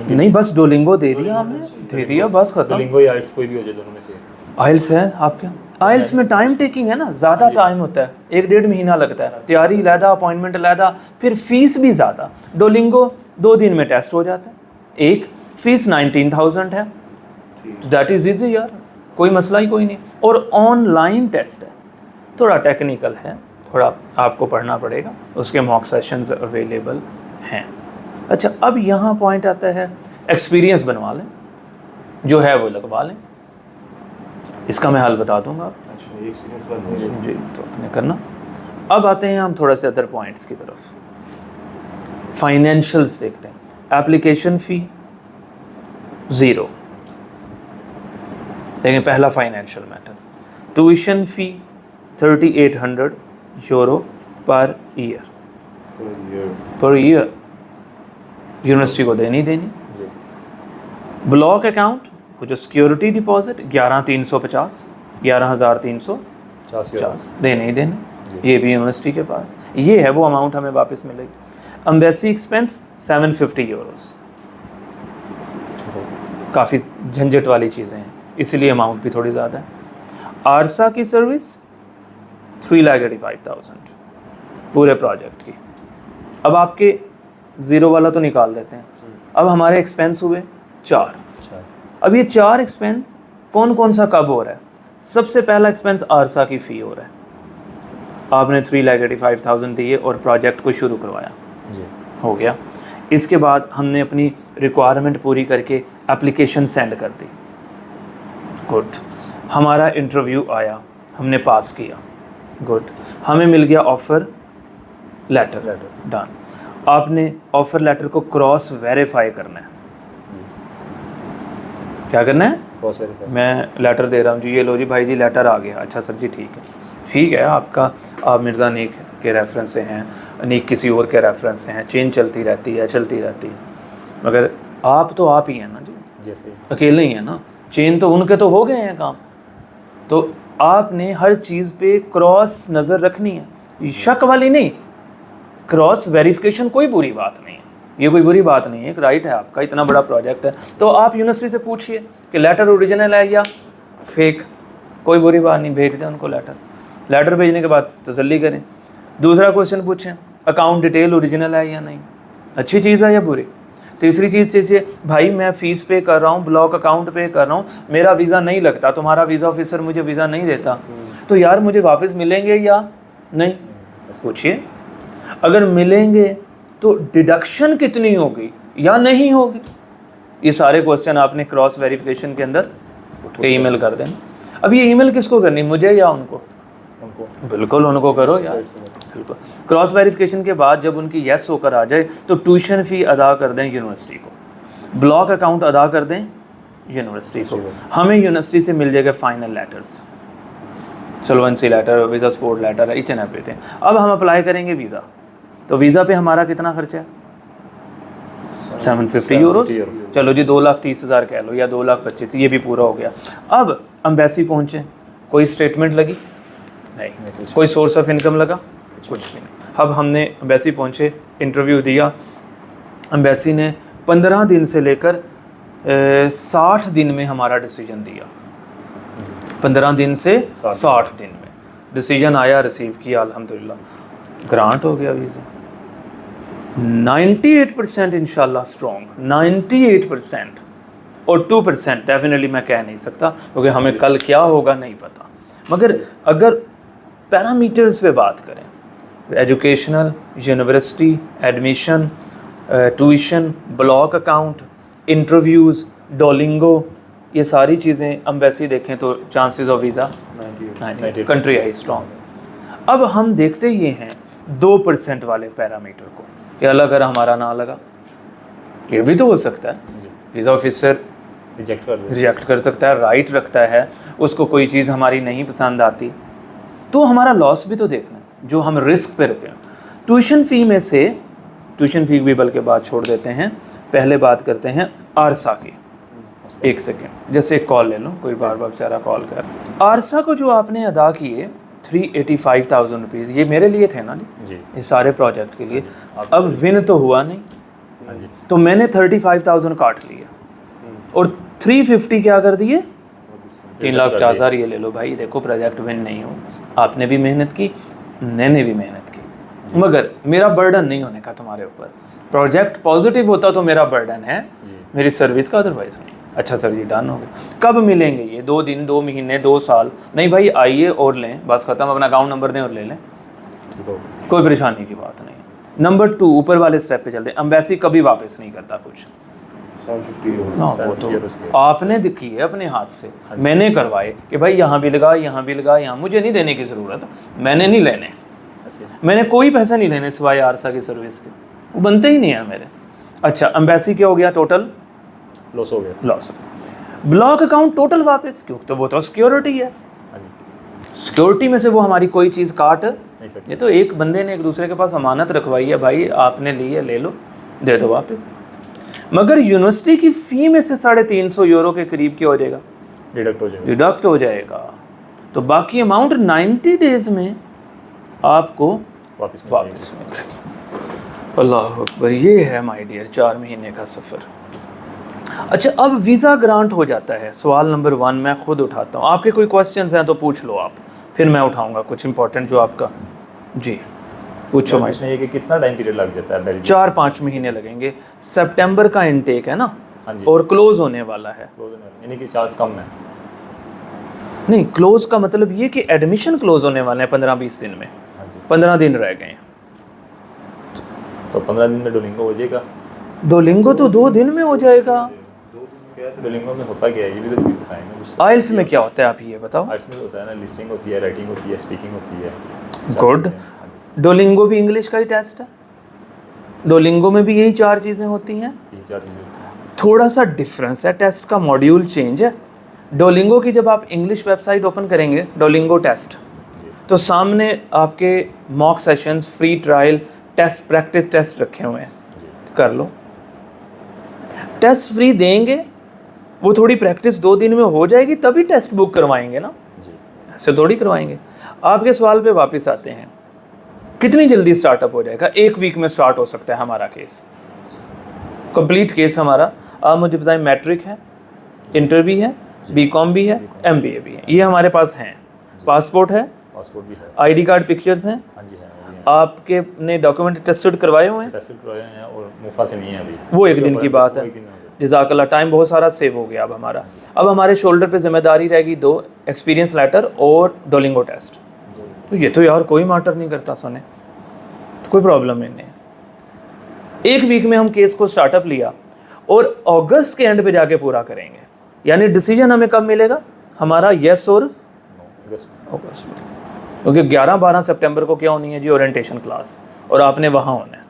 नहीं, बस डोलिंगो दे दिया हमने, दे दिया, बस खत्म। डोलिंगो या आइल्स कोई भी हो जाए, दोनों में से। आइल्स है आपके? आइल्स में टाइम टेकिंग है ना, ज़्यादा टाइम होता है, 1-1.5 महीना लगता है, तैयारी लहदा, अपॉइंटमेंट लहदा, फिर फीस भी ज़्यादा। डोलिंगो 2 दिन में टेस्ट हो जाता है, एक फीस 19,000 है, दैट इज़ ईजी यार, कोई मसला ही कोई नहीं। और ऑनलाइन टेस्ट है, थोड़ा टेक्निकल है, थोड़ा आपको पढ़ना पड़ेगा, उसके मॉक सेशंस अवेलेबल हैं। अच्छा, अब यहाँ पॉइंट आता है, एक्सपीरियंस बनवा लें, जो है वो लगवा लें, इसका मैं हल बता दूंगा। अच्छा, ये एक्सपीरियंस बन जी, तो अपने करना। अब आते हैं हम थोड़ा से अदर पॉइंट्स की तरफ, फाइनेंशियल्स देखते हैं। एप्लीकेशन फ़ी 0, लेकिन पहला financial matter. Tuition fee 3800 euro per year university को देनी देनी। ब्लॉक अकाउंट, वो जो सिक्योरिटी डिपॉजिट 11,350 11,350 देने ही देने, ये भी यूनिवर्सिटी के पास, ये है वो अमाउंट हमें वापस मिलेगी। एम्बेसी एक्सपेंस 750 यूरोस, काफ़ी झंझट वाली चीज़ें हैं, इसलिए अमाउंट भी थोड़ी ज़्यादा है। आरसा की सर्विस 3,85,000 पूरे प्रोजेक्ट की। अब आपके ज़ीरो वाला तो निकाल देते हैं, अब हमारे एक्सपेंस हुए 4। अब ये 4 एक्सपेंस कौन कौन सा कब हो रहा है? सबसे पहला एक्सपेंस आरसा की फ़ी हो रहा है, आपने 3,85,000 दिए और प्रोजेक्ट को शुरू करवाया जी, हो गया। इसके बाद हमने अपनी रिक्वायरमेंट पूरी करके एप्लीकेशन सेंड कर दी, गुड। हमारा इंटरव्यू आया, हमने पास किया, गुड। हमें मिल गया ऑफ़र लेटर, डन। आपने ऑफ़र लेटर को क्रॉस वेरीफाई करना है। क्या करना है? Cross verify. मैं लेटर दे रहा हूँ जी, ये लो जी भाई जी, लेटर आ गया। अच्छा सर जी, ठीक है, ठीक है। आपका, आप मिर्ज़ा अनीक के रेफरेंस से हैं, अनीक किसी और के रेफरेंस से हैं, चेन चलती रहती है, मगर आप तो आप ही हैं ना जी, जैसे अकेले ही हैं ना, चेन तो उनके तो हो गए हैं काम। तो आपने हर चीज़ पे क्रॉस नज़र रखनी है, शक वाली नहीं, क्रॉस वेरिफिकेशन कोई बुरी बात नहीं है, ये कोई बुरी बात नहीं है, एक राइट है आपका, इतना बड़ा प्रोजेक्ट है। तो आप यूनिवर्सिटी से पूछिए कि लेटर ओरिजिनल है या फेक, कोई बुरी बात नहीं, भेज दें उनको लेटर भेजने के बाद तसल्ली करें। दूसरा क्वेश्चन पूछें, अकाउंट डिटेल ओरिजिनल है या नहीं, अच्छी चीज़ है या बुरी। तीसरी चीज़ चाहिए, भाई मैं फ़ीस पे कर रहा हूँ, ब्लॉक अकाउंट पे कर रहा हूँ, मेरा वीज़ा नहीं लगता, तुम्हारा वीज़ा ऑफिसर मुझे वीज़ा नहीं देता, तो यार मुझे वापस मिलेंगे या नहीं, पूछिए। अगर मिलेंगे तो डिडक्शन कितनी होगी या नहीं होगी, ये सारे क्वेश्चन आपने क्रॉस वेरिफिकेशन के अंदर ईमेल कर देना। अब ये ईमेल किसको करनी, मुझे या उनको? बिल्कुल उनको करो यार, बिल्कुल। क्रॉस वेरिफिकेशन के बाद जब उनकी येस होकर आ जाए तो ट्यूशन फ़ी अदा कर दें यूनिवर्सिटी को, ब्लॉक अकाउंट अदा कर दें यूनिवर्सिटी को, हमें यूनिवर्सिटी से मिल जाएगा final letters, solvency letter, visa support letter, each and everything. अब हम अप्लाई करेंगे वीज़ा, तो वीज़ा पे हमारा कितना खर्चा है? 750 यूरोस, चलो जी 2,30,000 कह लो या 2,25,000, ये भी पूरा हो गया। अब एम्बेसी पहुँचे, कोई स्टेटमेंट लगी नहीं, कोई सोर्स ऑफ इनकम लगा कुछ भी नहीं। अब हमने एम्बेसी पहुँचे, इंटरव्यू दिया, एम्बेसी ने 15 दिन से लेकर 60 दिन में हमारा डिसीजन दिया, 15 दिन से 60 दिन में डिसीजन आया, रिसीव किया, अल्हम्दुलिल्लाह ग्रांट हो गया वीज़ा। 98% इंशाल्लाह स्ट्रॉन्ग, 98%, और 2% डेफिनेटली मैं कह नहीं सकता, क्योंकि हमें कल क्या होगा नहीं पता। मगर अगर पैरामीटर्स पे बात करें, educational, university, admission, tuition, block account, interviews, Duolingo, ये सारी चीज़ें एम्बेसी देखें तो चांसेस ऑफ वीज़ा 90, कंट्री है स्ट्रॉन्ग। अब हम देखते ये हैं 2% वाले पैरामीटर को, कि अलग अगर हमारा ना लगा, ये भी तो हो सकता है, वीज़ा ऑफिसर रिजेक्ट कर सकता है, राइट रखता है, उसको कोई चीज़ हमारी नहीं पसंद आती, तो हमारा लॉस भी तो देखना है, जो हम रिस्क पे रखें। ट्यूशन फ़ी में से, ट्यूशन फ़ी भी बल्कि बात छोड़ देते हैं, पहले बात करते हैं आरसा की। एक सेकेंड, जैसे एक कॉल ले लो, कोई बार बार बेचारा कॉल कर। आरसा को जो आपने अदा किए 385,000 रुपीज़, ये मेरे लिए थे ना जी, ये सारे प्रोजेक्ट के लिए। अब विन तो हुआ नहीं, तो मैंने 35,000 काट लिया और 350 क्या कर दिए, 3,50,000 ये ले लो भाई, देखो प्रोजेक्ट विन नहीं हो, आपने भी मेहनत की, मैंने भी मेहनत की, मगर मेरा बर्डन नहीं होने का तुम्हारे ऊपर। प्रोजेक्ट पॉजिटिव होता तो मेरा बर्डन है मेरी सर्विस का, अदरवाइज नहीं। अच्छा सर जी डन हो गया, कब मिलेंगे ये, 2 दिन, 2 महीने, 2 साल? नहीं भाई आइए और लें, बस खत्म, अपना अकाउंट नंबर दें और ले लें, कोई परेशानी की बात नहीं। नंबर 2 ऊपर वाले स्टेप पे चलते हैं। एम्बेसी कभी वापस नहीं करता कुछ, हाँ वो तो आपने की है अपने हाथ से, मैंने करवाए कि भाई यहाँ भी लगा, यहाँ भी लगा, यहाँ, मुझे नहीं देने की ज़रूरत, मैंने नहीं लेने, मैंने कोई पैसा नहीं लेने सिवाय आरसा की सर्विस के, वो बनते ही नहीं है मेरे। अच्छा एम्बेसी क्या हो गया, टोटल लॉस हो गया, लॉस। ब्लॉक अकाउंट टोटल वापस, क्यों, तो वो तो सिक्योरिटी है, सिक्योरिटी में से वो हमारी कोई चीज़ काट नहीं सकते। ये तो एक बंदे ने एक दूसरे के पास अमानत रखवाई है, भाई आपने ली है ले लो, दे दो वापस। मगर यूनिवर्सिटी की फ़ी में से 350 यूरो के करीब क्या हो जाएगा, डिडक्ट हो जाएगा, तो बाकी अमाउंट 90 डेज में आपको वापस मिलेगी। अल्लाह अकबर, ये है माय डियर 4 महीने का सफ़र। अच्छा अब वीज़ा ग्रांट हो जाता है, सवाल नंबर 1 मैं खुद उठाता हूँ, आपके कोई क्वेश्चंस हैं तो पूछ लो आप, फिर मैं उठाऊंगा कुछ इंपॉर्टेंट जो आपका, जी पूछो। मैं ये कि कितना टाइम पीरियड लग जाता है? 4-5 महीने लगेंगे, सितंबर का इनटेक है ना, हाँ जी, और क्लोज होने वाला है, यानी कि चार्ज कम है। नहीं क्लोज का मतलब ये कि एडमिशन क्लोज होने वाले हैं 15-20 दिन में, 15 दिन रह गए हैं, तो 15 दिन में डोलिंगो हो जाएगा। डोलिंगो तो 2 दिन में हो जाएगा। डोलिंगो में होता क्या है ये भी तो बताएंगे मुझे। आइल्स में क्या होता है आप ये बताओ। आइल्स में होता है ना, लिसनिंग होती है, राइटिंग होती है, स्पीकिंग होती है। गुड, डोलिंगो भी इंग्लिश का ही टेस्ट है, डोलिंगो में भी यही 4 चीज़ें होती हैं, ये 4 चीज़ें होती हैं। थोड़ा सा डिफरेंस है, टेस्ट का मॉड्यूल चेंज है। डोलिंगो की जब आप इंग्लिश वेबसाइट ओपन करेंगे, डोलिंगो टेस्ट, तो सामने आपके mock sessions, free trial, test, practice test रखे हुए हैं, कर लो। टेस्ट फ्री देंगे, वो थोड़ी प्रैक्टिस 2 दिन में हो जाएगी, तभी टेस्ट बुक करवाएंगे ना, ऐसे थोड़ी करवाएंगे। आपके सवाल पे वापस आते हैं, कितनी जल्दी स्टार्टअप हो जाएगा? 1 वीक में स्टार्ट हो सकता है हमारा केस, कंप्लीट केस हमारा। आप मुझे बताएं, मैट्रिक है, इंटर भी है, बीकॉम भी है, एमबीए भी है, ये हमारे पास हैं, पासपोर्ट है, पासपोर्ट भी है, आईडी कार्ड पिक्चर्स हैं, हाँ जी है, आपके ने डॉक्यूमेंट टेस्टेड करवाए हुए हैं, टेस्ट करवाए हैं, और मुफा से नहीं है अभी, वो 1 दिन की बात है। जज़ाकल्लाह, टाइम बहुत सारा सेव हो गया अब हमारा। अब हमारे शोल्डर पे जिम्मेदारी रहेगी 2 एक्सपीरियंस लेटर और डोलिंगो टेस्ट, तो ये तो यार कोई मैटर नहीं करता सोने, तो कोई प्रॉब्लम नहीं है। 1 वीक में हम केस को स्टार्टअप लिया और अगस्त के एंड पे जाके पूरा करेंगे, यानी डिसीजन हमें कब मिलेगा हमारा, यस और अगस्त में, क्योंकि 11-12 सितंबर को क्या होनी है जी, ओरिएंटेशन क्लास, और आपने वहाँ होना है।